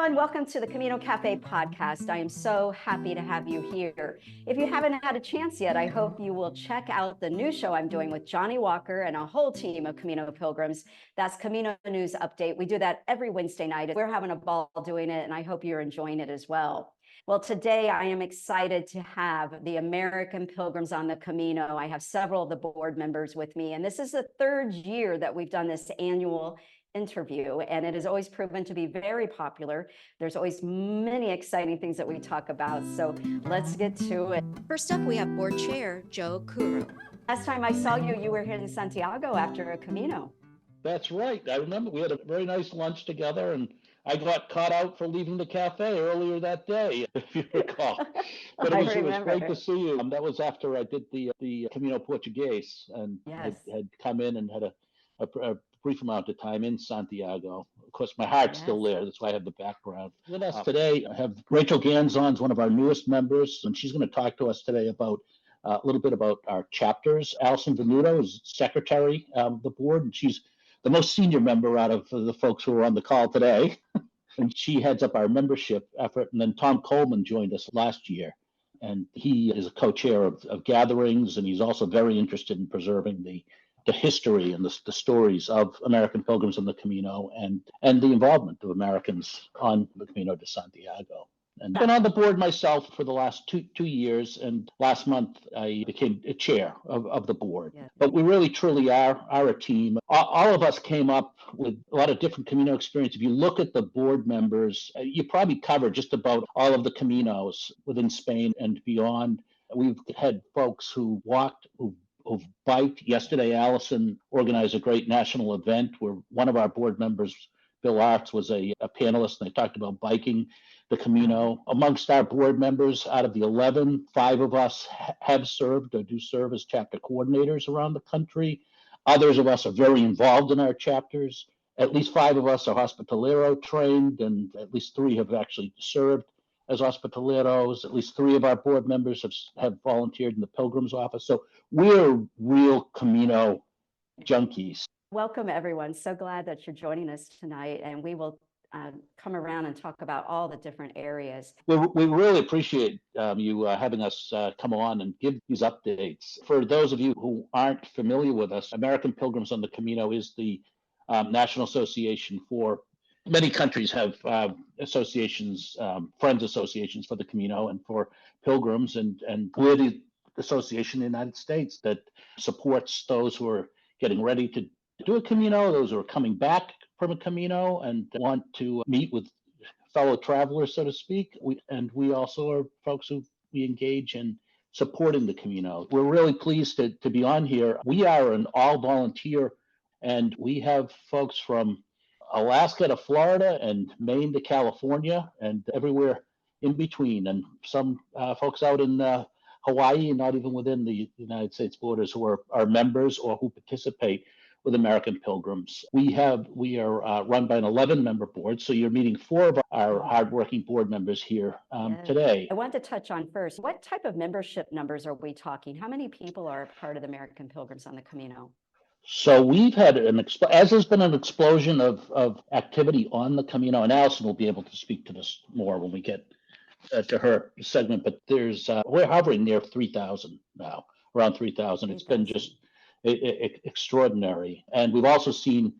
everyone. Welcome to the Camino Cafe podcast. I am so happy to have you here. If you haven't had a chance yet, I hope you will check out the new show I'm doing with Johnny Walker and a whole team of Camino Pilgrims. That's Camino News Update. We do that every Wednesday night. We're having a ball doing it, and I hope you're enjoying it as well. Well, today I am excited to have the American Pilgrims on the Camino. I have several of the board members with me, and this is the third year that we've done this annual interview, and it has always proven to be very popular. There's always many exciting things that we talk about, so let's get to it. First up, we have board chair Joe Curro. Last time I saw you, you were here in Santiago after a Camino. That's right. I remember we had a very nice lunch together, and I got caught out for leaving the cafe earlier that day, if you recall. But it was great to see you. That was after I did the Camino Portuguese, and yes. had come in and had a brief amount of time in Santiago. Of course, my heart's still there. That's why I have the background. With us today, I have Rachel Ganzon, one of our newest members, and she's going to talk to us today about a little bit about our chapters. Allison Venuto is secretary of the board, and she's the most senior member out of the folks who are on the call today. And she heads up our membership effort. And then Tom Coleman joined us last year, and he is a co-chair of gatherings, and he's also very interested in preserving the history and the stories of American Pilgrims on the Camino and the involvement of Americans on the Camino de Santiago. And been on the board myself for the last two years, and last month I became a chair of the board. Yeah. But we really truly are a team. All of us came up with a lot of different Camino experience. If you look at the board members, you probably cover just about all of the Caminos within Spain and beyond. We've had folks who walked, who've biked. Yesterday, Allison organized a great national event where one of our board members, Bill Arts, was a panelist, and they talked about biking the Camino. Amongst our board members, out of the 11, 5 of us have served or do serve as chapter coordinators around the country. Others of us are very involved in our chapters. At least 5 of us are hospitalero trained, and at least 3 have actually served as hospitaleros. At least 3 of our board members have volunteered in the Pilgrims office. So we're real Camino junkies. Welcome, everyone. So glad that you're joining us tonight, and we will come around and talk about all the different areas. We really appreciate you having us come on and give these updates. For those of you who aren't familiar with us, American Pilgrims on the Camino is the national association for many countries have associations, friends associations for the Camino and for pilgrims, and we're the association in the United States that supports those who are getting ready to do a Camino, those who are coming back from a Camino and want to meet with fellow travelers, so to speak. We also are folks who we engage in supporting the Camino. We're really pleased to be on here. We are an all volunteer, and we have folks from Alaska to Florida and Maine to California and everywhere in between, and some folks out in Hawaii, not even within the United States borders, who are members or who participate with American Pilgrims. We are run by an 11-member board, so you're meeting 4 of our hardworking board members here today. I want to touch on first, what type of membership numbers are we talking? How many people are a part of the American Pilgrims on the Camino? So we've had as there's been an explosion of activity on the Camino, and Allison will be able to speak to this more when we get to her segment, but we're hovering near 3,000 now, around 3,000. It's been just extraordinary. And we've also seen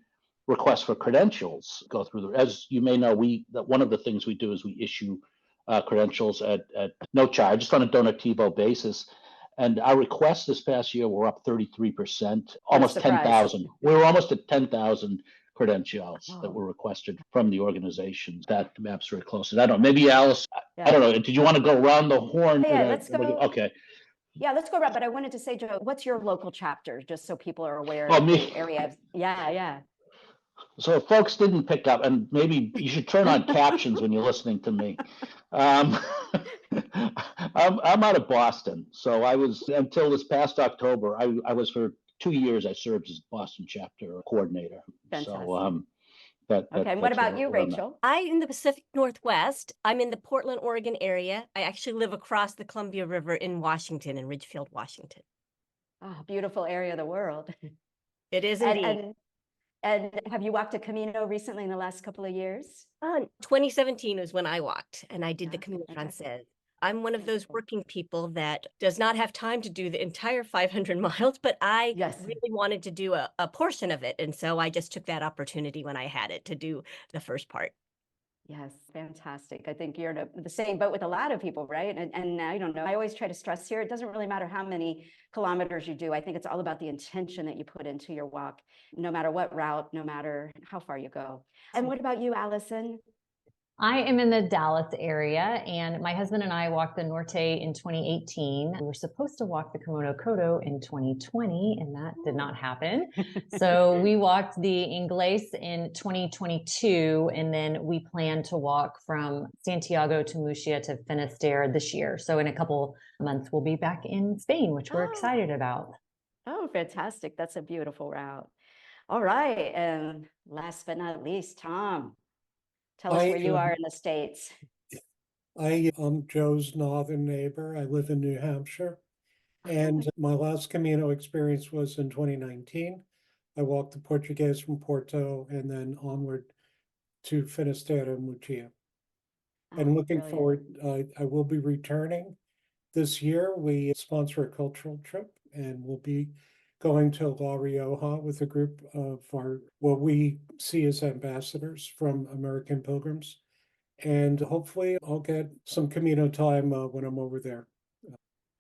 requests for credentials go through. As you may know, one of the things we do is we issue credentials at no charge, just on a donativo basis. And our requests this past year were up 33%, almost 10,000. We were almost at 10,000 credentials that were requested from the organization. That map's very close. I don't know, maybe Alice, I don't know, did you want to go around the horn? Yeah, let's go. Okay. Yeah, let's go around. But I wanted to say, Joe, what's your local chapter, just so people are aware of the area? Yeah. So if folks didn't pick up, and maybe you should turn on captions when you're listening to me. I'm out of Boston. So I was, until this past October, I was for 2 years, I served as Boston chapter coordinator. Fantastic. So okay, and what about you, Rachel? I'm in the Pacific Northwest. I'm in the Portland, Oregon area. I actually live across the Columbia River in Washington, in Ridgefield, Washington. Oh, beautiful area of the world. It is indeed. And have you walked a Camino recently in the last couple of years? 2017 was when I walked, and I did the Yeah, Camino okay. Francés. I'm one of those Beautiful. working people that does not have time to do the entire 500 miles, but I Yes. really wanted to do a portion of it. And so I just took that opportunity when I had it to do the first part. Yes, fantastic. I think you're in the same boat with a lot of people, right? And I don't know, I always try to stress here, it doesn't really matter how many kilometers you do. I think it's all about the intention that you put into your walk, no matter what route, no matter how far you go. And what about you, Allison? I am in the Dallas area, and my husband and I walked the Norte in 2018. We were supposed to walk the Komodo Kodo in 2020, and that did not happen. So we walked the Inglés in 2022, and then we plan to walk from Santiago to Murcia to Finisterre this year. So in a couple months, we'll be back in Spain, which we're excited about. Oh, fantastic. That's a beautiful route. All right. And last but not least, Tom, tell us where you are in the States. I am Joe's northern neighbor. I live in New Hampshire. And my last Camino experience was in 2019. I walked the Portuguese from Porto and then onward to Finisterre and Murcia. And looking forward, I will be returning this year. We sponsor a cultural trip and we'll be going to La Rioja with a group of what we see as ambassadors from American Pilgrims. And hopefully I'll get some Camino time when I'm over there.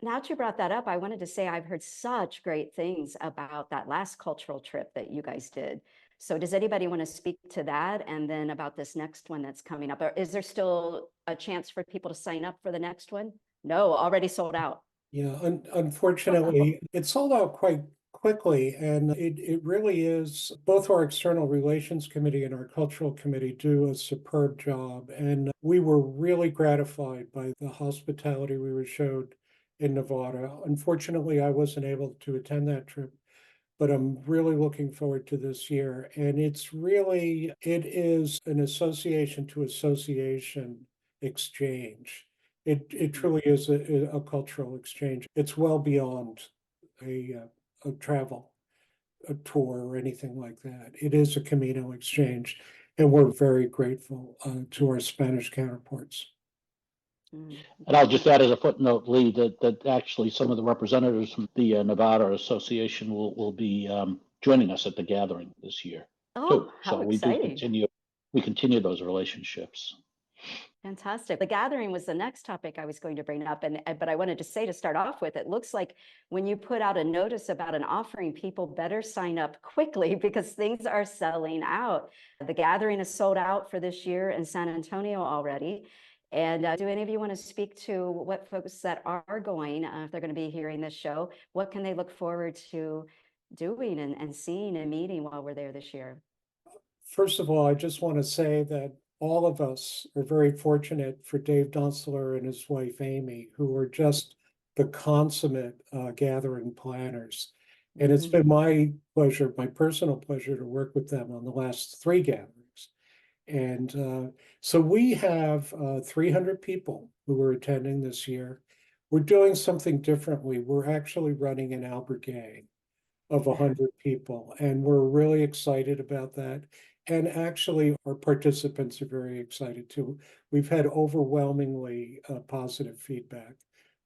Now that you brought that up, I wanted to say I've heard such great things about that last cultural trip that you guys did. So does anybody want to speak to that and then about this next one that's coming up? Or is there still a chance for people to sign up for the next one? No, already sold out. Yeah, unfortunately, it sold out quite quickly. And it really is, both our external relations committee and our cultural committee do a superb job. And we were really gratified by the hospitality we were showed in Nevada. Unfortunately, I wasn't able to attend that trip, but I'm really looking forward to this year. And it is an association to association exchange. It truly is a cultural exchange. It's well beyond a travel, a tour or anything like that. It is a Camino exchange, and we're very grateful to our Spanish counterparts. And I'll just add as a footnote, Lee, that actually some of the representatives from the Nevada Association will be joining us at the gathering this year. Oh, too. how So exciting. we continue those relationships. Fantastic. The gathering was the next topic I was going to bring up, but I wanted to say to start off with, it looks like when you put out a notice about an offering, people better sign up quickly because things are selling out. The gathering is sold out for this year in San Antonio already. And do any of you want to speak to what folks that are going, if they're going to be hearing this show, what can they look forward to doing and seeing and meeting while we're there this year? First of all, I just want to say that all of us are very fortunate for Dave Dunsler and his wife, Amy, who are just the consummate gathering planners. And it's been my pleasure, my personal pleasure to work with them on the last 3 gatherings. And so we have 300 people who are attending this year. We're doing something differently. We're actually running an albergue of 100 people, and we're really excited about that. And actually, our participants are very excited too. We've had overwhelmingly positive feedback.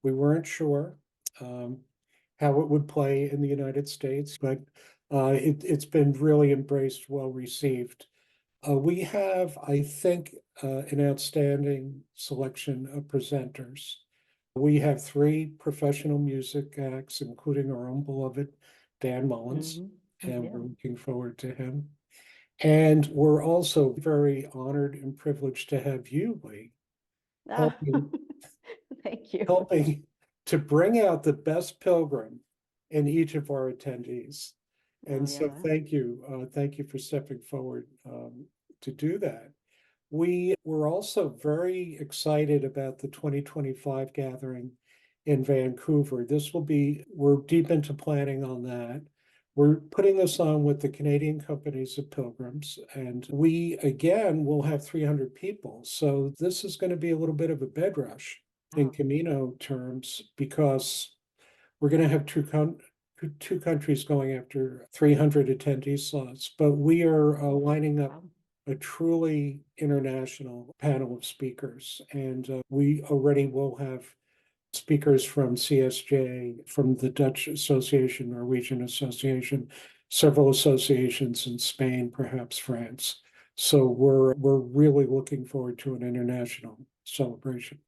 We weren't sure how it would play in the United States, but it's been really embraced, well received. We have, I think, an outstanding selection of presenters. We have 3 professional music acts, including our own beloved Dan Mullins, and we're looking forward to him. And we're also very honored and privileged to have you, Lee, helping, Thank you. helping to bring out the best pilgrim in each of our attendees. And so thank you for stepping forward to do that. We were also very excited about the 2025 gathering in Vancouver. We're deep into planning on that. We're putting this on with the Canadian companies of pilgrims, and we again will have 300 people. So this is going to be a little bit of a bed rush in Camino terms, because we're going to have 2 two countries going after 300 attendee slots, but we are lining up a truly international panel of speakers. And we already will have speakers from CSJ, from the Dutch Association, Norwegian Association, several associations in Spain, perhaps France. So we're really looking forward to an international celebration.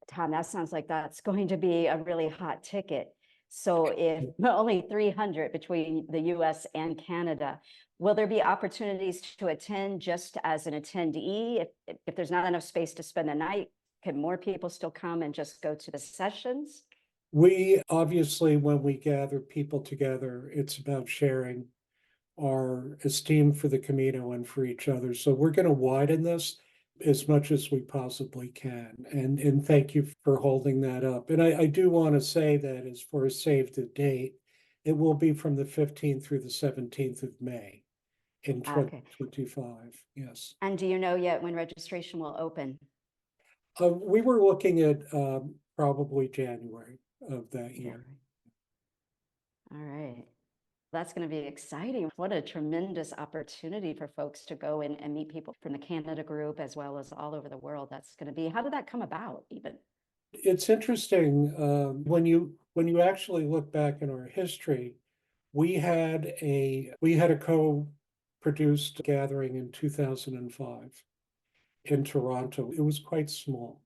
Tom, that sounds like that's going to be a really hot ticket. So if only 300 between the US and Canada, will there be opportunities to attend just as an attendee? If there's not enough space to spend the night, can more people still come and just go to the sessions? We obviously, when we gather people together, it's about sharing our esteem for the Camino and for each other. So we're going to widen this as much as we possibly can. And thank you for holding that up. And I do want to say that as far as save the date, it will be from the 15th through the 17th of May in 2025. Yes. And do you know yet when registration will open? We were looking at probably January of that year. All right. That's going to be exciting. What a tremendous opportunity for folks to go and meet people from the Canada group as well as all over the world. That's going to be, how did that come about even? It's interesting when you actually look back in our history, we had a co-produced gathering in 2005 in Toronto. It was quite small,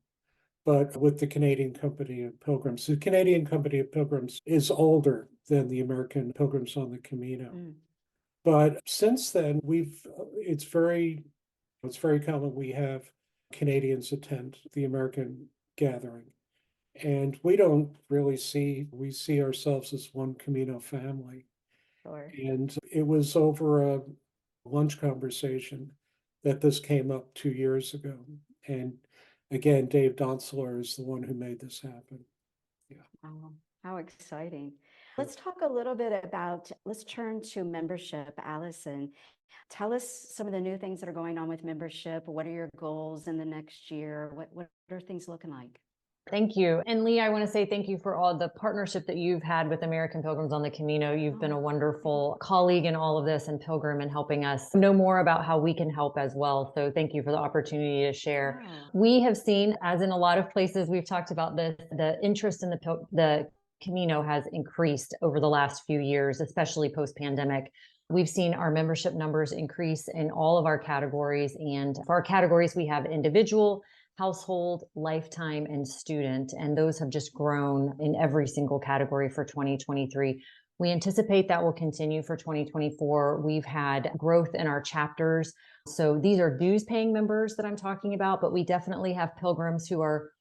but with the Canadian Company of Pilgrims. The Canadian Company of Pilgrims is older than the American Pilgrims on the Camino. But since then, it's very common we have Canadians attend the American gathering. And we don't really we see ourselves as one Camino family. Sure. And it was over a lunch conversation that this came up 2 years ago. And again, Dave Donsler is the one who made this happen. Yeah. Oh, how exciting. Let's talk a little bit about, let's turn to membership. Allison, tell us some of the new things that are going on with membership. What are your goals in the next year? What are things looking like? Thank you. And Lee, I want to say thank you for all the partnership that you've had with American Pilgrims on the Camino. You've been a wonderful colleague in all of this and pilgrim and helping us know more about how we can help as well. So thank you for the opportunity to share. Wow. We have seen, as in a lot of places we've talked about this, the interest in the Camino has increased over the last few years, especially post-pandemic. We've seen our membership numbers increase in all of our categories. And for our categories, we have individual, household, lifetime, and student, and those have just grown in every single category for 2023. We anticipate that will continue for 2024. We've had growth in our chapters. So these are dues paying members that I'm talking about, but we definitely have pilgrims who are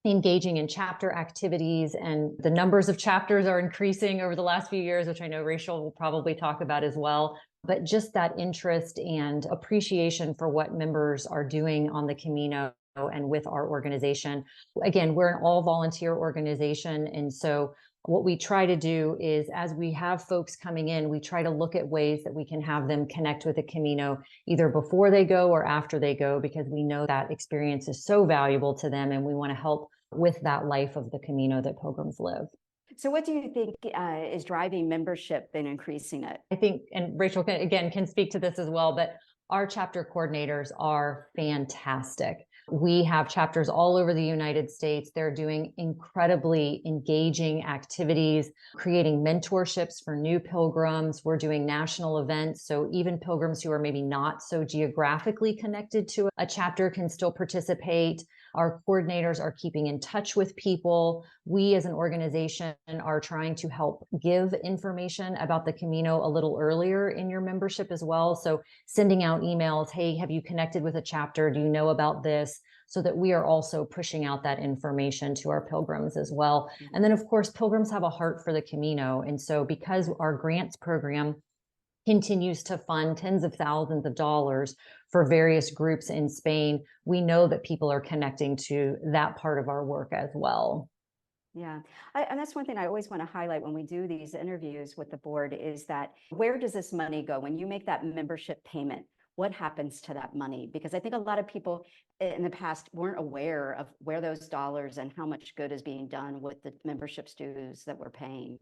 engaging in chapter activities, and the numbers of chapters are increasing over the last few years, which I know Rachel will probably talk about as well. But just that interest and appreciation for what members are doing on the Camino and with our organization. Again, we're an all volunteer organization. And so what we try to do is, as we have folks coming in, we try to look at ways that we can have them connect with the Camino either before they go or after they go, because we know that experience is so valuable to them. And we want to help with that life of the Camino that pilgrims live. So what do you think is driving membership and increasing it? I think, and Rachel can speak to this as well, but our chapter coordinators are fantastic. We have chapters all over the United States. They're doing incredibly engaging activities, creating mentorships for new pilgrims. We're doing national events. So even pilgrims who are maybe not so geographically connected to a chapter can still participate. Our coordinators are keeping in touch with people. We as an organization are trying to help give information about the Camino a little earlier in your membership as well. So sending out emails, hey, have you connected with a chapter? Do you know about this? So that we are also pushing out that information to our pilgrims as well. And then of course, pilgrims have a heart for the Camino. And so because our grants program continues to fund tens of thousands of dollars for various groups in Spain, we know that people are connecting to that part of our work as well. Yeah, and that's one thing I always want to highlight when we do these interviews with the board is that where does this money go? When you make that membership payment, what happens to that money? Because I think a lot of people in the past weren't aware of where those dollars and how much good is being done with the membership dues that we're paying.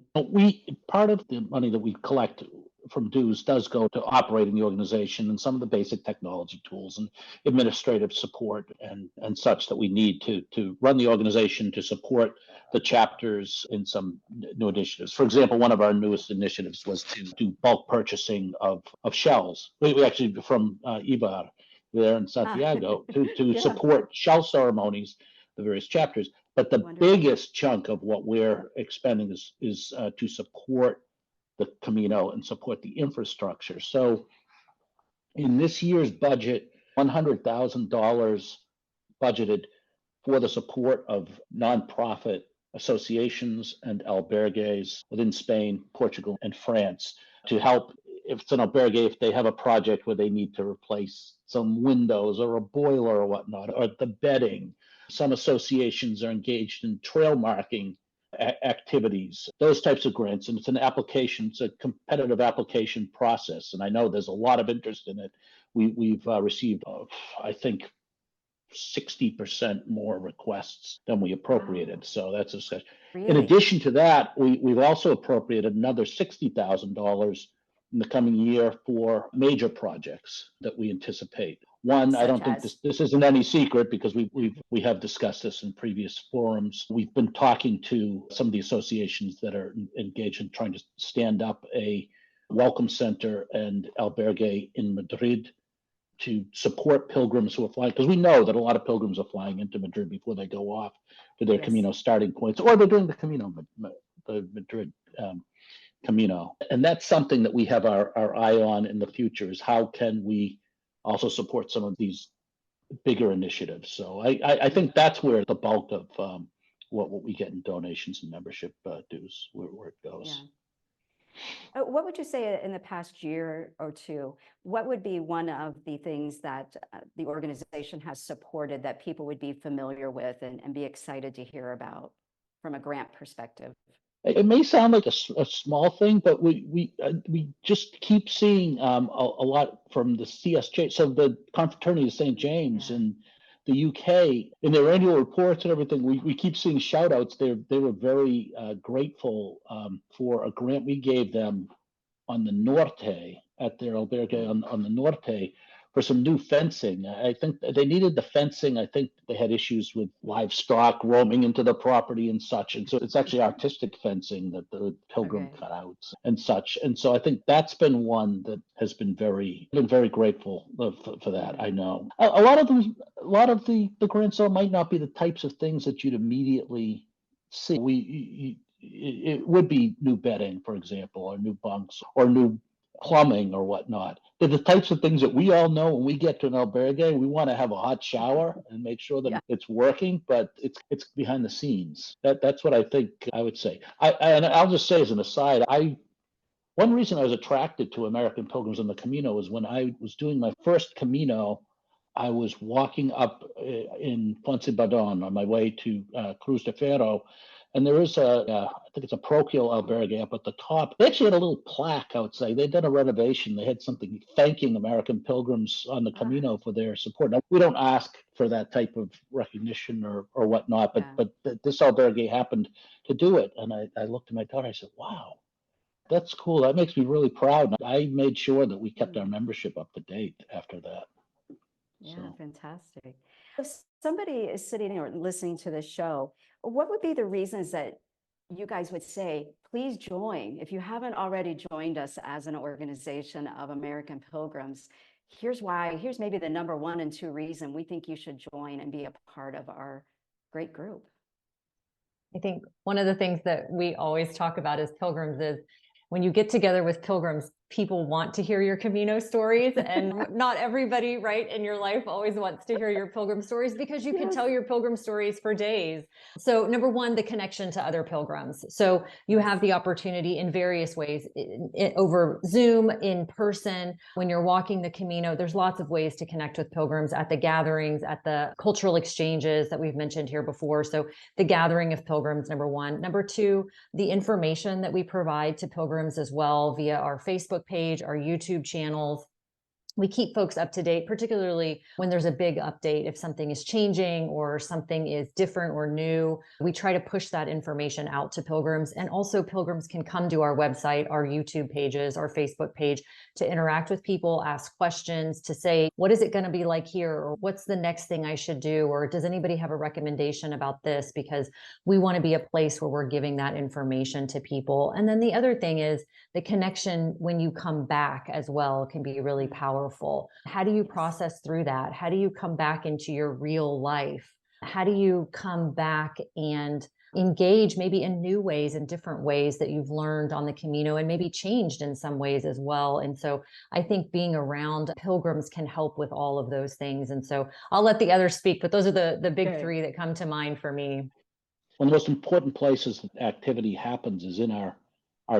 Part of the money that we collect from dues does go to operating the organization and some of the basic technology tools and administrative support and such that we need to run the organization, to support the chapters in some new initiatives. For example, one of our newest initiatives was to do bulk purchasing of shells. We actually, from Ibar there in Santiago, to Yeah. support shell ceremonies, the various chapters. But the Wonderful. biggest chunk of what we're expending is to support the Camino and support the infrastructure. So in this year's budget, $100,000 budgeted for the support of nonprofit associations and albergues within Spain, Portugal, and France to help. If it's an albergue, if they have a project where they need to replace some windows or a boiler or whatnot, or the bedding. Some associations are engaged in trail marking activities, those types of grants. And it's an application, it's a competitive application process. And I know there's a lot of interest in it. We've received, I think, 60% more requests than we appropriated. Wow. So that's a really? In addition to that, we've also appropriated another $60,000 in the coming year for major projects that we anticipate. One, I don't think this isn't any secret because we have discussed this in previous forums. We've been talking to some of the associations that are engaged in trying to stand up a welcome center and albergue in Madrid to support pilgrims who are flying, because we know that a lot of pilgrims are flying into Madrid before they go off to their Camino starting points, or they're doing the Camino, the Madrid Camino. And that's something that we have our eye on in the future, is how can we also support some of these bigger initiatives. So I think that's where the bulk of what we get in donations and membership dues, where it goes. Yeah. What would you say in the past year or two, what would be one of the things that the organization has supported that people would be familiar with and be excited to hear about from a grant perspective? It may sound like a small thing, but we just keep seeing a lot from the CSJ. So the Confraternity of St. James in the UK, in their annual reports and everything, we keep seeing shout outs. They were very grateful for a grant we gave them on the Norte, at their albergue on the Norte, for some new fencing. I think they needed the fencing. I think they had issues with livestock roaming into the property and such. And so it's actually artistic fencing that the pilgrim cutouts and such. And so I think that's been one that has been very grateful for that. I know a lot of the grants might not be the types of things that you'd immediately see. It would be new bedding, for example, or new bunks, or new plumbing or whatnot. They're the types of things that we all know when we get to an albergue. We want to have a hot shower and make sure that it's working, but it's behind the scenes. That's what I think I would say. And I'll just say as an aside, one reason I was attracted to American Pilgrims and the Camino was when I was doing my first Camino. I was walking up in Fontibadon on my way to Cruz de Ferro. And there is I think it's a parochial albergue up at the top. They actually had a little plaque outside. They'd done a renovation. They had something thanking American Pilgrims on the Camino for their support. Now, we don't ask for that type of recognition or whatnot, but this albergue happened to do it. And I looked at my daughter, I said, wow, that's cool. That makes me really proud. I made sure that we kept our membership up to date after that. Yeah, fantastic. If somebody is sitting here listening to this show, what would be the reasons that you guys would say, please join? If you haven't already joined us as an organization of American Pilgrims, here's why. Here's maybe the number 1 and 2 reason we think you should join and be a part of our great group. I think one of the things that we always talk about as pilgrims is when you get together with pilgrims, people want to hear your Camino stories, and not everybody, right, in your life always wants to hear your pilgrim stories, because you can tell your pilgrim stories for days. So number 1, the connection to other pilgrims. So you have the opportunity in various ways, over Zoom, in person, when you're walking the Camino. There's lots of ways to connect with pilgrims at the gatherings, at the cultural exchanges that we've mentioned here before. So the gathering of pilgrims, number 1. Number 2, the information that we provide to pilgrims as well via our Facebook page, our YouTube channels. we keep folks up to date, particularly when there's a big update. If something is changing or something is different or new, we try to push that information out to pilgrims. And also pilgrims can come to our website, our YouTube pages, our Facebook page to interact with people, ask questions, to say, what is it going to be like here? Or what's the next thing I should do? Or does anybody have a recommendation about this? Because we want to be a place where we're giving that information to people. And then the other thing is the connection when you come back as well can be really powerful. How do you process through that? How do you come back into your real life? How do you come back and engage maybe in new ways and different ways that you've learned on the Camino and maybe changed in some ways as well? And so I think being around pilgrims can help with all of those things. And so I'll let the others speak, but those are the big three that come to mind for me. One of the most important places that activity happens is in our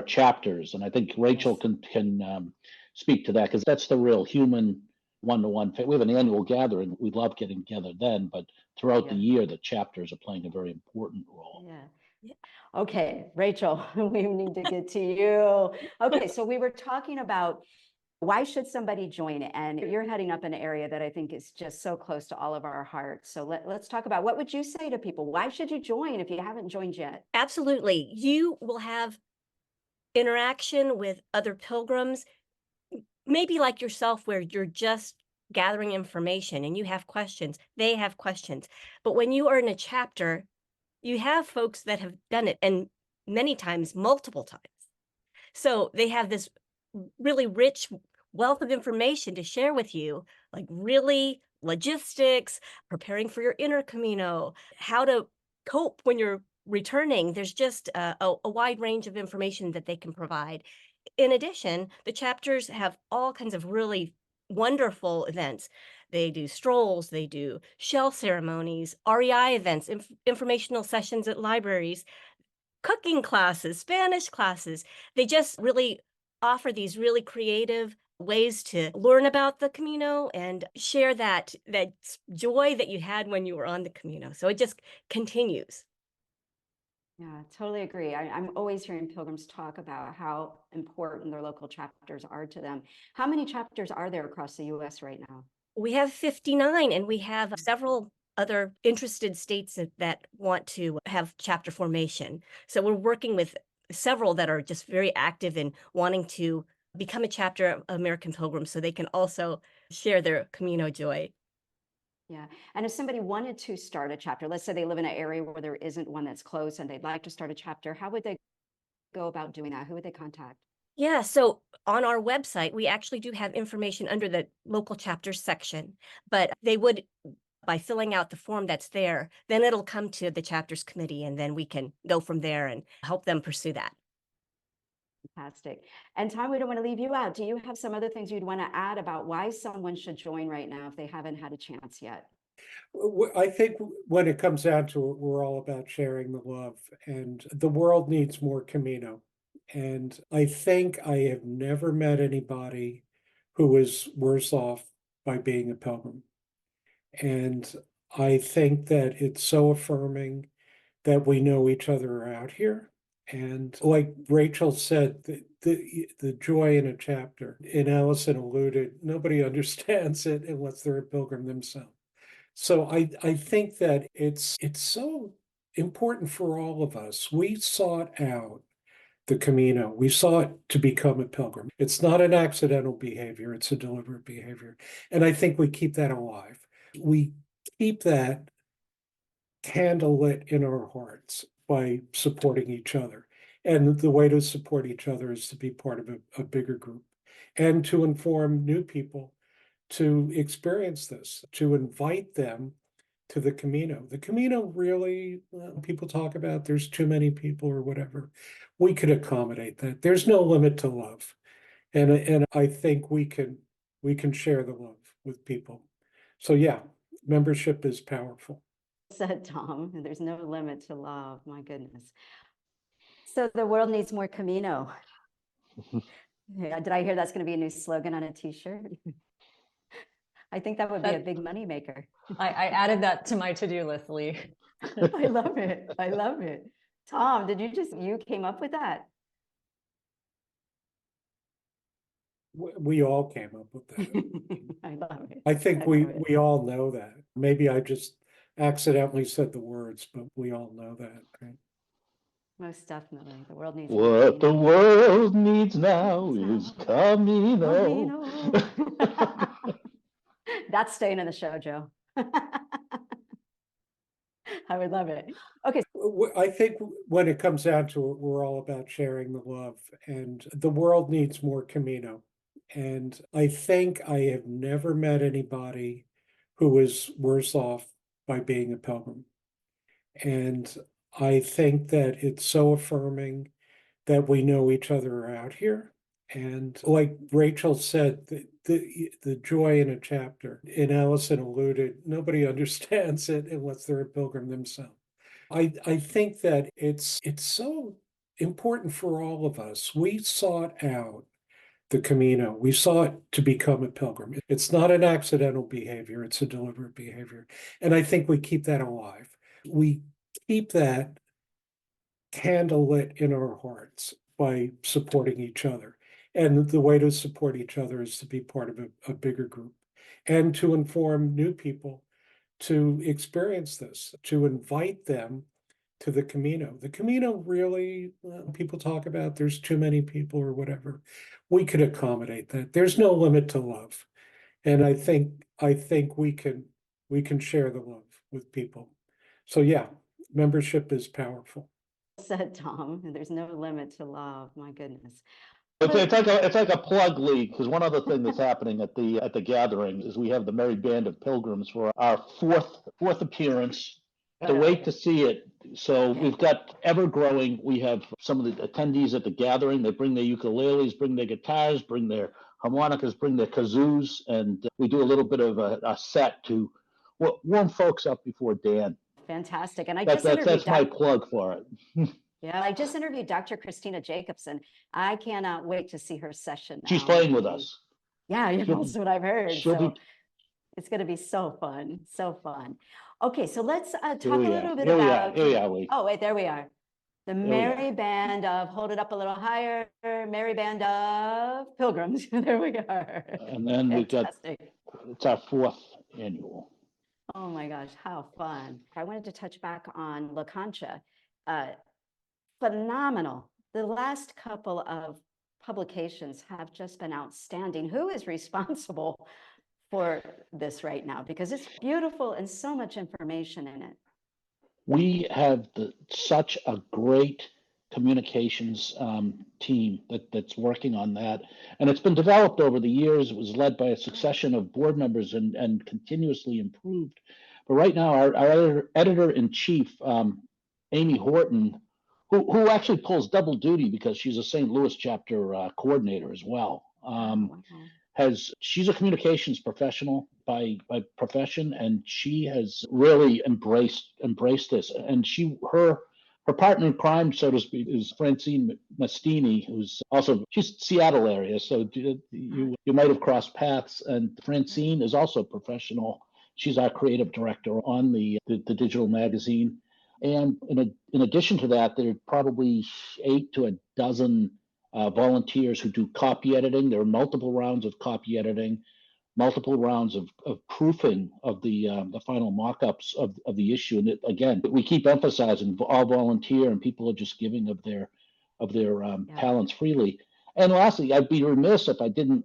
chapters, and I think Rachel can speak to that, because that's the real human one-to-one. We have an annual gathering. We love getting together then, but throughout the year, the chapters are playing a very important role. Yeah. Okay, Rachel, we need to get to you. Okay, so we were talking about why should somebody join? And you're heading up an area that I think is just so close to all of our hearts. So let's talk about, what would you say to people? Why should you join if you haven't joined yet? Absolutely. You will have interaction with other pilgrims, maybe like yourself, where you're just gathering information and you have questions, they have questions. But when you are in a chapter, you have folks that have done it, and many times, multiple times. So they have this really rich wealth of information to share with you, like really logistics, preparing for your inner Camino, how to cope when you're returning. There's just a wide range of information that they can provide. In addition, the chapters have all kinds of really wonderful events. They do strolls, they do shell ceremonies, REI events, informational sessions at libraries, cooking classes, Spanish classes. They just really offer these really creative ways to learn about the Camino and share that joy that you had when you were on the Camino. So it just continues. Yeah, totally agree. I'm always hearing pilgrims talk about how important their local chapters are to them. How many chapters are there across the U.S. right now? We have 59, and we have several other interested states that want to have chapter formation. So we're working with several that are just very active in wanting to become a chapter of American Pilgrims so they can also share their Camino joy. Yeah. And if somebody wanted to start a chapter, let's say they live in an area where there isn't one that's close and they'd like to start a chapter, how would they go about doing that? Who would they contact? Yeah, so on our website, we actually do have information under the local chapters section, but they would, by filling out the form that's there, then it'll come to the chapters committee, and then we can go from there and help them pursue that. Fantastic. And Tom, we don't want to leave you out. Do you have some other things you'd want to add about why someone should join right now if they haven't had a chance yet? I think when it comes down to it, we're all about sharing the love, and the world needs more Camino. And I think I have never met anybody who is worse off by being a pilgrim. And I think that it's so affirming that we know each other are out here. And like Rachel said, the joy in a chapter, and Allison alluded, nobody understands it unless they're a pilgrim themselves. So I think that it's so important for all of us. We sought out the Camino. We sought to become a pilgrim. It's not an accidental behavior, it's a deliberate behavior. And I think we keep that alive. We keep that candle lit in our hearts by supporting each other. And the way to support each other is to be part of a bigger group and to inform new people to experience this, to invite them to the Camino. The Camino really, people talk about there's too many people or whatever. We could accommodate that. There's no limit to love. And I think we can share the love with people. So yeah, membership is powerful. Said Tom, there's no limit to love. My goodness. So the world needs more Camino. Yeah, did I hear that's going to be a new slogan on a t-shirt? I think that would be a big money maker. I added that to my to-do list, Lee. I love it. I love it. Tom, you came up with that? We all came up with that. I love it. I think I we love it. we all know that. Maybe I just accidentally said the words, but we all know that, right? Most definitely. The world needs more What the Camino. world needs now is Camino. Camino. That's staying in the show, Joe. I would love it. Okay. I think when it comes down to it, we're all about sharing the love, and the world needs more Camino. And I think I have never met anybody who is worse off by being a pilgrim. And I think that it's so affirming that we know each other out here. And like Rachel said, the joy in a chapter, and Allison alluded, nobody understands it unless they're a pilgrim themselves. I think that it's so important for all of us. We sought out the Camino. We sought to become a pilgrim. It's not an accidental behavior, it's a deliberate behavior. And I think we keep that alive. We keep that candle lit in our hearts by supporting each other. And the way to support each other is to be part of a bigger group and to inform new people to experience this, to invite them to the Camino. The Camino really, people talk about there's too many people or whatever. We could accommodate that. There's no limit to love. And I think we can share the love with people. So yeah, membership is powerful. Said Tom, there's no limit to love. My goodness. It's like a plug league, because one other thing that's happening at the gathering is we have the Merry Band of Pilgrims for our fourth appearance. To wait to see it. So we've got ever growing. We have some of the attendees at the gathering. They bring their ukuleles, bring their guitars, bring their harmonicas, bring their kazoos, and we do a little bit of a set to warm folks up before Dan. Fantastic. And that's my plug for it. Yeah, I just interviewed Dr. Christina Jacobson. I cannot wait to see her session now. She's playing with us. Yeah, that's what I've heard. So it's going to be so fun, so fun. Okay, so let's talk a little bit Here about. we are. Oh, wait, there we are. The Merry Band of, hold it up a little higher, Merry Band of Pilgrims. There we are. And then it's our fourth annual. Oh my gosh, how fun. I wanted to touch back on La Concha. Phenomenal. The last couple of publications have just been outstanding. Who is responsible for this right now? Because it's beautiful and so much information in it. We have such a great communications team that's working on that. And it's been developed over the years. It was led by a succession of board members and continuously improved. But right now, our editor-in-chief, Amy Horton, who actually pulls double duty because she's a St. Louis chapter coordinator as well. She's a communications professional by profession, and she has really embraced this. And her partner in crime, so to speak, is Francine Mastini, she's Seattle area, so you might have crossed paths. And Francine is also a professional. She's our creative director on the digital magazine. And in addition to that, there are probably 8 to a dozen volunteers who do copy editing. There are multiple rounds of copy editing, multiple rounds of proofing of the final mock-ups of the issue. And again, we keep emphasizing all volunteer, and people are just giving of their talents freely. And lastly, I'd be remiss if I didn't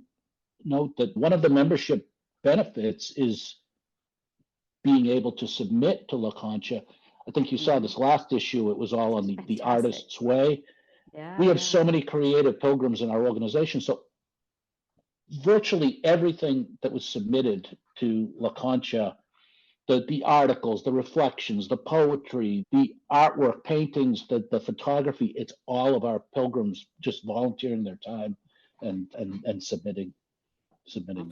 note that one of the membership benefits is being able to submit to La Concha. I think you saw this last issue. It was all on the artist's way. Yeah, we have so many creative pilgrims in our organization. So virtually everything that was submitted to La Concha, the articles, the reflections, the poetry, the artwork, paintings, the photography, it's all of our pilgrims just volunteering their time and submitting.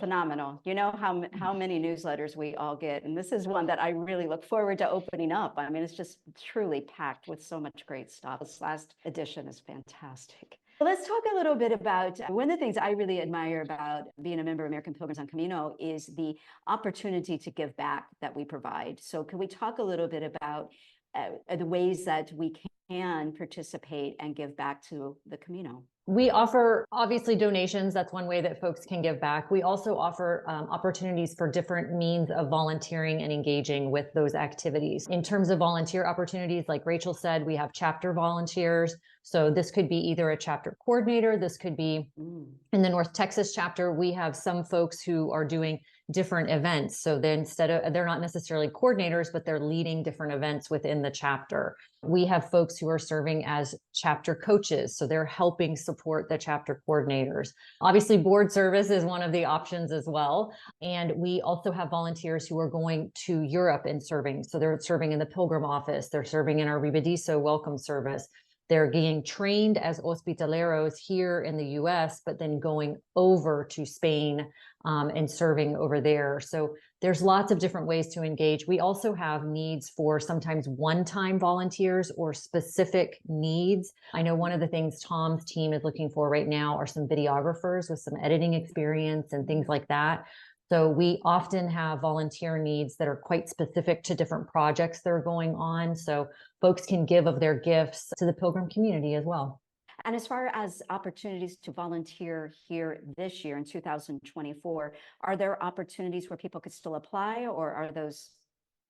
Phenomenal. You know how many newsletters we all get, and this is one that I really look forward to opening up. I mean, it's just truly packed with so much great stuff. This last edition is fantastic. Let's talk a little bit about one of the things I really admire about being a member of American Pilgrims on Camino is the opportunity to give back that we provide. So can we talk a little bit about the ways that we can participate and give back to the Camino? We offer obviously donations. That's one way that folks can give back. We also offer opportunities for different means of volunteering and engaging with those activities. In terms of volunteer opportunities, like Rachel said, we have chapter volunteers. So this could be either a chapter coordinator, this could be in the North Texas chapter, we have some folks who are doing different events. So then they're not necessarily coordinators, but they're leading different events within the chapter. We have folks who are serving as chapter coaches. So they're helping support the chapter coordinators. Obviously, board service is one of the options as well. And we also have volunteers who are going to Europe and serving. So they're serving in the Pilgrim office. They're serving in our Rebedizo welcome service. They're getting trained as hospitaleros here in the US, but then going over to Spain and serving over there. So there's lots of different ways to engage. We also have needs for sometimes one-time volunteers or specific needs. I know one of the things Tom's team is looking for right now are some videographers with some editing experience and things like that. So we often have volunteer needs that are quite specific to different projects that are going on. So folks can give of their gifts to the Pilgrim community as well. And as far as opportunities to volunteer here this year in 2024, are there opportunities where people could still apply, or are those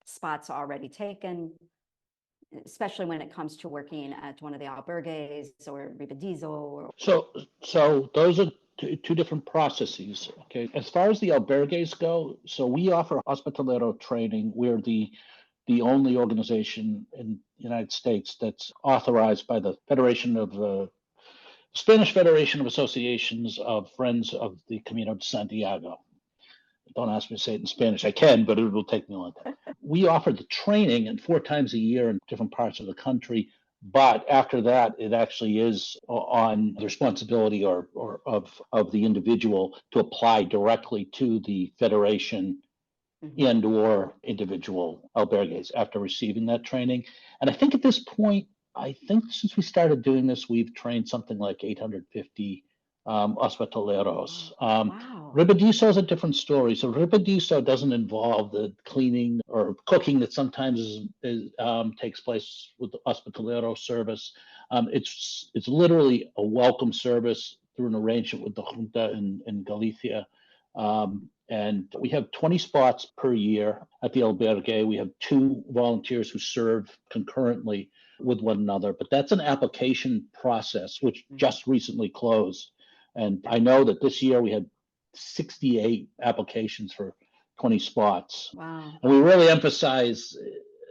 spots already taken, especially when it comes to working at one of the albergues or Rebedizo? Or... So those are two different processes. Okay, as far as the albergues go, so we offer hospitalero training. We're the only organization in the United States that's authorized by the Spanish Federation of Associations of Friends of the Camino de Santiago. Don't ask me to say it in Spanish. I can, but it will take me a long time. We offer the training and 4 times a year in different parts of the country. But after that, it actually is on the responsibility or of the individual to apply directly to the federation and or individual albergues after receiving that training. And I think at this point, since we started doing this, we've trained something like 850 hospitaleros. Wow. Rebedizo is a different story. So Rebedizo doesn't involve the cleaning or cooking that sometimes takes place with the hospitalero service. It's literally a welcome service through an arrangement with the Junta in Galicia. And we have 20 spots per year at the albergue. We have 2 volunteers who serve concurrently with one another, but that's an application process which just recently closed. And I know that this year we had 68 applications for 20 spots. Wow. And we really emphasize,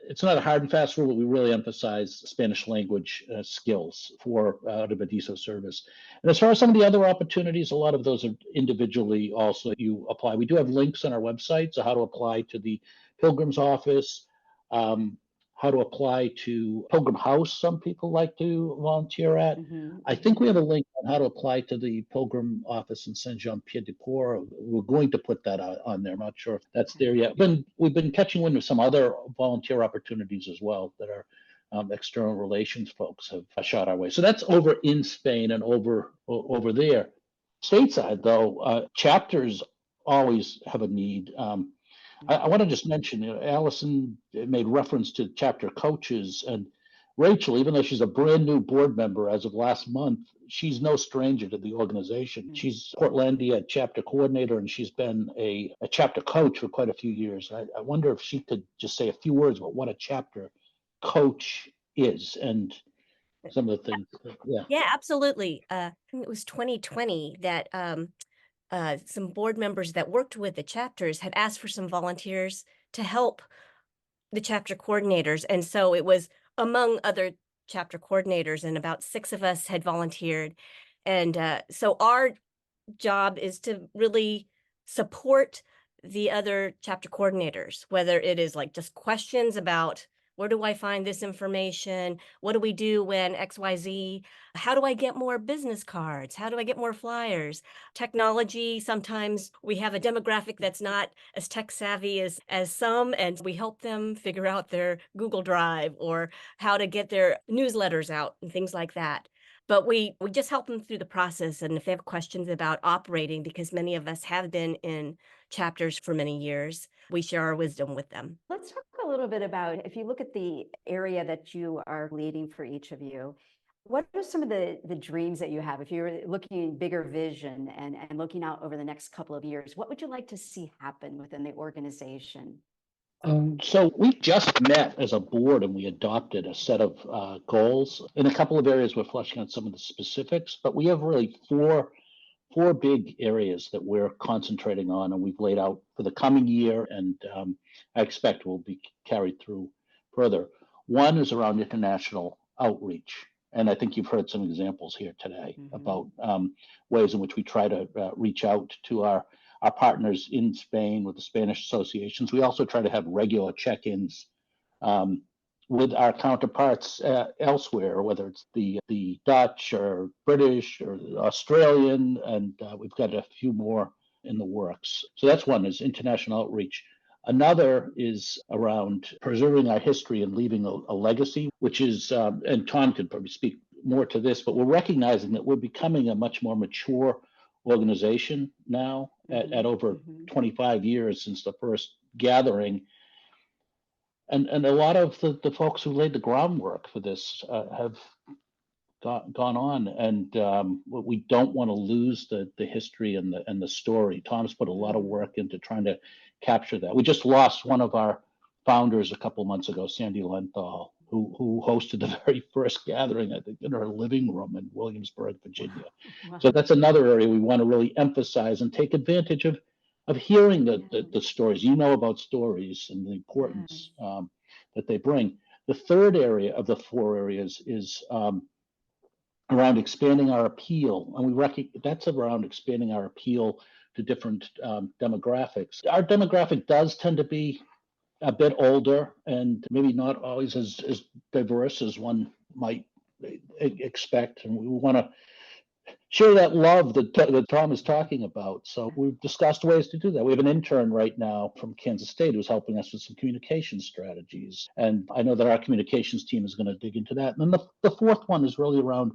it's not a hard and fast rule, but we really emphasize Spanish language skills for Rebedizo service. And as far as some of the other opportunities, a lot of those are individually also you apply. We do have links on our website, so how to apply to the Pilgrims office, how to apply to Pilgrim House, some people like to volunteer at. I think we have a link on how to apply to the Pilgrim office in Saint-Jean-Pied-de-Port. We're going to put that on there. I'm not sure if that's there yet. We've been catching wind of some other volunteer opportunities as well that our external relations folks have shot our way. So that's over in Spain and over there. Stateside, though, chapters always have a need. I want to just mention, Allison made reference to chapter coaches, and Rachel, even though she's a brand new board member as of last month, she's no stranger to the organization. She's Portlandia chapter coordinator, and she's been a chapter coach for quite a few years. I wonder if she could just say a few words about what a chapter coach is and some of the things. Yeah, absolutely. I think it was 2020 that some board members that worked with the chapters had asked for some volunteers to help the chapter coordinators. And so it was among other chapter coordinators, and about 6 of us had volunteered. And so our job is to really support the other chapter coordinators, whether it is like just questions about where do I find this information? What do we do when XYZ? How do I get more business cards? How do I get more flyers? Technology, sometimes we have a demographic that's not as tech savvy as some, and we help them figure out their Google Drive or how to get their newsletters out and things like that. But we just help them through the process. And if they have questions about operating, because many of us have been in chapters for many years, we share our wisdom with them. Let's talk a little bit about, if you look at the area that you are leading for each of you, what are some of the dreams that you have? If you're looking bigger vision and looking out over the next couple of years, what would you like to see happen within the organization? So we just met as a board and we adopted a set of goals. In a couple of areas, we're fleshing out some of the specifics, but we have really four big areas that we're concentrating on, and we've laid out for the coming year, and I expect will be carried through further. One is around international outreach, and I think you've heard some examples here today about ways in which we try to reach out to our partners in Spain with the Spanish associations. We also try to have regular check-ins with our counterparts elsewhere, whether it's the Dutch or British or Australian, and we've got a few more in the works. So that's one, is international outreach. Another is around preserving our history and leaving a legacy, which is, and Tom could probably speak more to this, but we're recognizing that we're becoming a much more mature organization now at over 25 years since the first gathering. And a lot of the folks who laid the groundwork for this have gone on, and we don't want to lose the history and the story. Tom's put a lot of work into trying to capture that. We just lost one of our founders a couple months ago, Sandy Lenthal, who hosted the very first gathering, I think, in her living room in Williamsburg, Virginia. Wow. So that's another area we want to really emphasize and take advantage of hearing the stories. You know about stories and the importance that they bring. The third area of the four areas is around expanding our appeal, and that's around expanding our appeal to different demographics. Our demographic does tend to be a bit older and maybe not always as diverse as one might expect, and we want to share that love that Tom is talking about. So we've discussed ways to do that. We have an intern right now from Kansas State who's helping us with some communication strategies, and I know that our communications team is going to dig into that. And then the fourth one is really around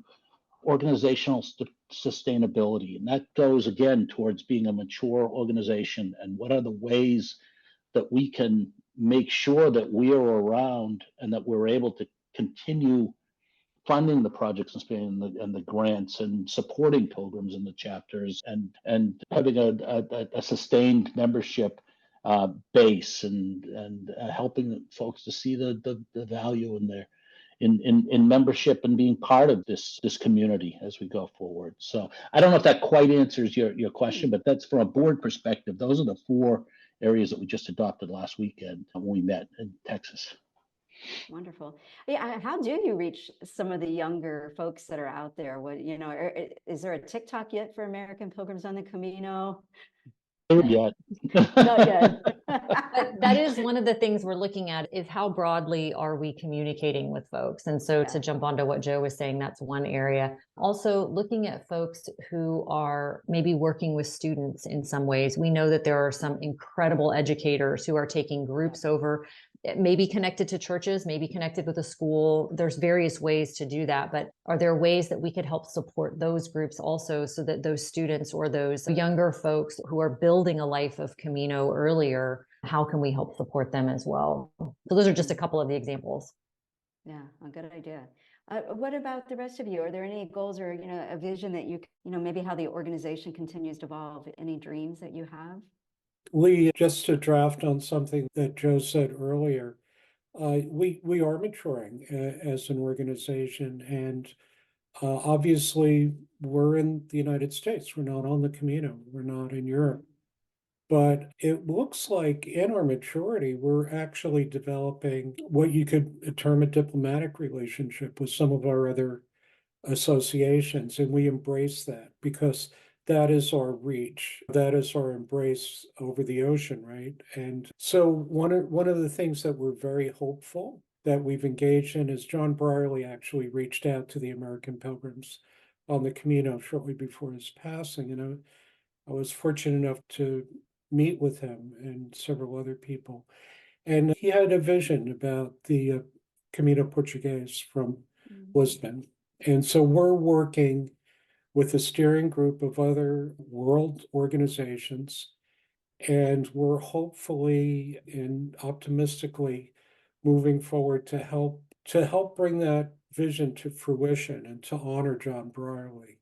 organizational sustainability, and that goes again towards being a mature organization, and what are the ways that we can make sure that we are around and that we're able to continue funding the projects in Spain and the grants and supporting pilgrims in the chapters and having a sustained membership base and helping folks to see the value in membership and being part of this community as we go forward. So I don't know if that quite answers your question, but that's from a board perspective. Those are the four areas that we just adopted last weekend when we met in Texas. Wonderful. Yeah, how do you reach some of the younger folks that are out there? What, is there a TikTok yet for American Pilgrims on the Camino? Not yet. Not yet. But that is one of the things we're looking at, is how broadly are we communicating with folks? And so to jump onto what Joe was saying, that's one area. Also looking at folks who are maybe working with students in some ways. We know that there are some incredible educators who are taking groups over, maybe connected to churches, maybe connected with a school. There's various ways to do that, but are there ways that we could help support those groups also, so that those students or those younger folks who are building a life of Camino earlier, how can we help support them as well? So those are just a couple of the examples. Yeah, a good idea. What about the rest of you? Are there any goals or, a vision that maybe how the organization continues to evolve? Any dreams that you have? Lee, just to draft on something that Joe said earlier, we are maturing as an organization, and obviously we're in the United States. We're not on the Camino. We're not in Europe. But it looks like in our maturity, we're actually developing what you could term a diplomatic relationship with some of our other associations, and we embrace that because that is our reach. That is our embrace over the ocean, right? And so one of the things that we're very hopeful that we've engaged in is John Brierley actually reached out to the American Pilgrims on the Camino shortly before his passing. And I was fortunate enough to meet with him and several other people. And he had a vision about the Camino Portuguese from Lisbon. And so we're working with a steering group of other world organizations, and we're hopefully and optimistically moving forward to help bring that vision to fruition and to honor John Brierley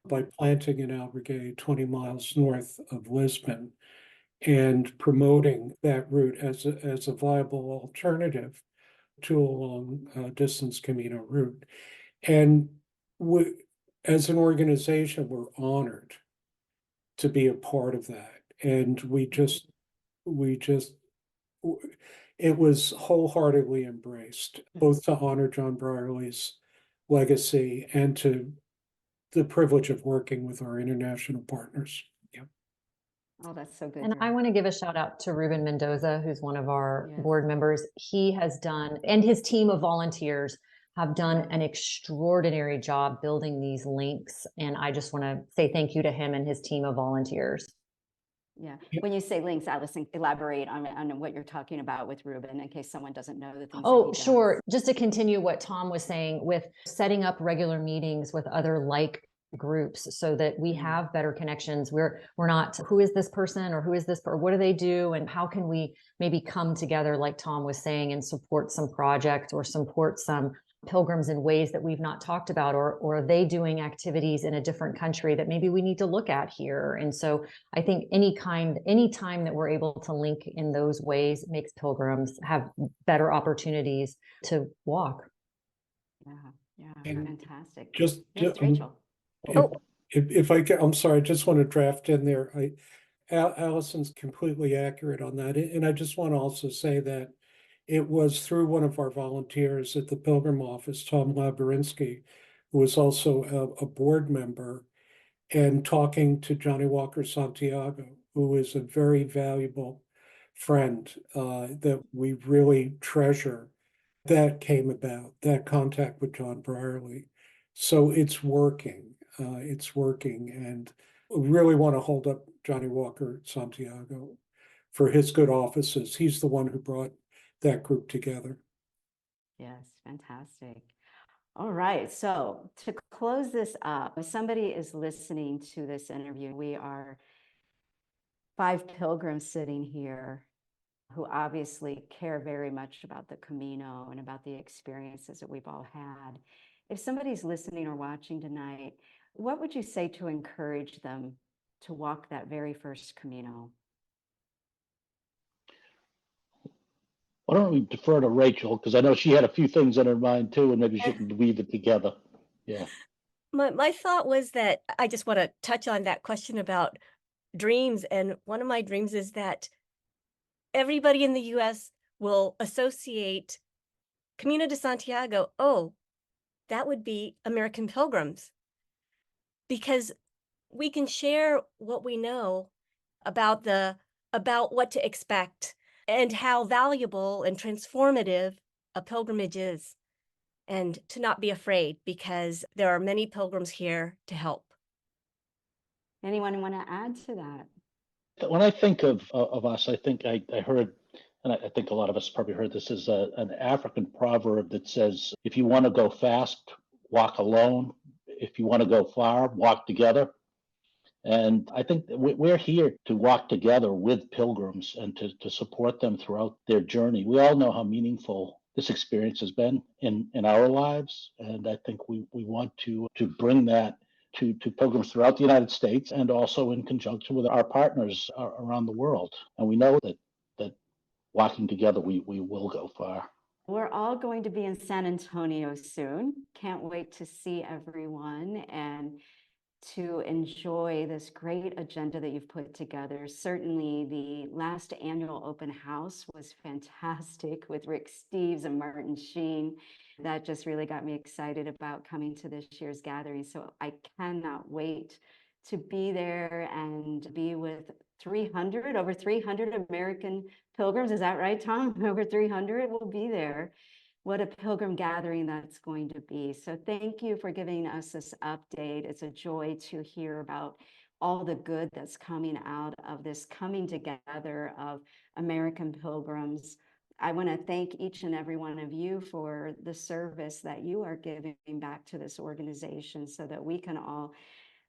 by planting an albergue 20 miles north of Lisbon and promoting that route as a viable alternative to a long distance Camino route. And we, as an organization, we're honored to be a part of that. And it was wholeheartedly embraced, both to honor John Brierley's legacy and to the privilege of working with our international partners. Yeah. Oh, that's so good. And I want to give a shout out to Ruben Mendoza, who's one of our board members. He has done, and his team of volunteers have done an extraordinary job building these links. And I just want to say thank you to him and his team of volunteers. Yeah. When you say links, Allison, elaborate on what you're talking about with Ruben in case someone doesn't know the things that he does. Sure. Just to continue what Tom was saying with setting up regular meetings with other like groups so that we have better connections. We're not, who is this person or who is this, or what do they do? And how can we maybe come together, like Tom was saying, and support some projects or support some pilgrims in ways that we've not talked about, or are they doing activities in a different country that maybe we need to look at here? And so I think any time that we're able to link in those ways makes pilgrims have better opportunities to walk. Yeah, And fantastic. Just Rachel. If I can, I'm sorry, I just want to draft in there. Allison's completely accurate on that. And I just want to also say that it was through one of our volunteers at the Pilgrim office, Tom Laborinsky, who was also a board member, and talking to Johnny Walker Santiago, who is a very valuable friend that we really treasure, that came about, that contact with John Brierley. So it's working. And really want to hold up Johnny Walker Santiago for his good offices. He's the one who brought that group together. Yes, fantastic. All right, so to close this up, if somebody is listening to this interview, we are 5 pilgrims sitting here who obviously care very much about the Camino and about the experiences that we've all had. If somebody's listening or watching tonight, what would you say to encourage them to walk that very first Camino? Why don't we defer to Rachel, because I know she had a few things in her mind too, and maybe she can weave it together. Yeah. My thought was that I just want to touch on that question about dreams. And one of my dreams is that everybody in the US will associate Camino de Santiago. Oh, that would be American Pilgrims. Because we can share what we know about what to expect and how valuable and transformative a pilgrimage is, and to not be afraid because there are many pilgrims here to help. Anyone want to add to that? When I think of us, I think I heard, and I think a lot of us probably heard this, is an African proverb that says, if you want to go fast, walk alone. If you want to go far, walk together. And I think that we're here to walk together with pilgrims and to support them throughout their journey. We all know how meaningful this experience has been in our lives. And I think we want to bring that to pilgrims throughout the United States and also in conjunction with our partners around the world. And we know that walking together, we will go far. We're all going to be in San Antonio soon. Can't wait to see everyone and to enjoy this great agenda that you've put together. Certainly the last annual open house was fantastic with Rick Steves and Martin Sheen. That just really got me excited about coming to this year's gathering. So I cannot wait to be there and be with over 300 American pilgrims. Is that right, Tom? Over 300 will be there. What a pilgrim gathering that's going to be. So thank you for giving us this update. It's a joy to hear about all the good that's coming out of this coming together of American pilgrims I want to thank each and every one of you for the service that you are giving back to this organization so that we can all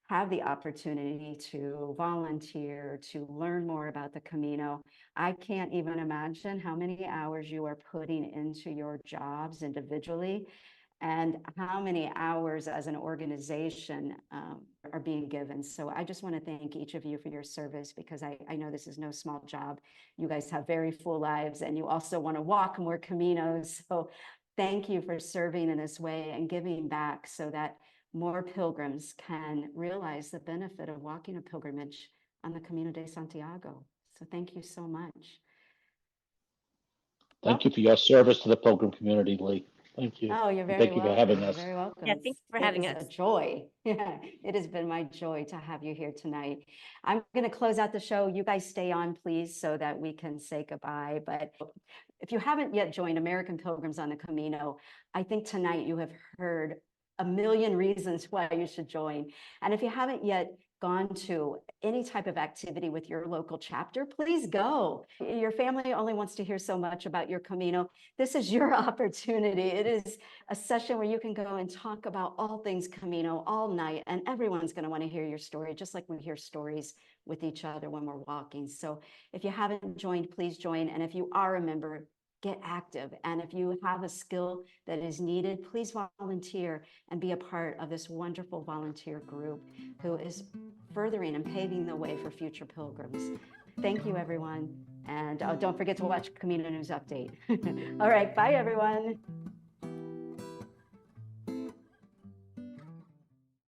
have the opportunity to volunteer, to learn more about the Camino. I can't even imagine how many hours you are putting into your jobs individually and how many hours as an organization are being given. So I just want to thank each of you for your service, because I know this is no small job. You guys have very full lives, and you also want to walk more Caminos. So thank you for serving in this way and giving back so that more pilgrims can realize the benefit of walking a pilgrimage on the Camino de Santiago. So thank you so much. Thank you for your service to the pilgrim community, Lee. Thank you. Oh, you're very Thank you welcome. for having You're us. very welcome. Yeah, thanks for having It's us. a joy. Yeah, it has been my joy to have you here tonight. I'm going to close out the show. You guys stay on, please, so that we can say goodbye. But if you haven't yet joined American Pilgrims on the Camino, I think tonight you have heard a million reasons why you should join. And if you haven't yet gone to any type of activity with your local chapter, please go. Your family only wants to hear so much about your Camino. This is your opportunity. It is a session where you can go and talk about all things Camino all night, and everyone's going to want to hear your story, just like we hear stories with each other when we're walking. So if you haven't joined, please join. And if you are a member, get active. And if you have a skill that is needed, please volunteer and be a part of this wonderful volunteer group who is furthering and paving the way for future pilgrims. Thank you, everyone. And don't forget to watch Camino News Update. All right, bye, everyone.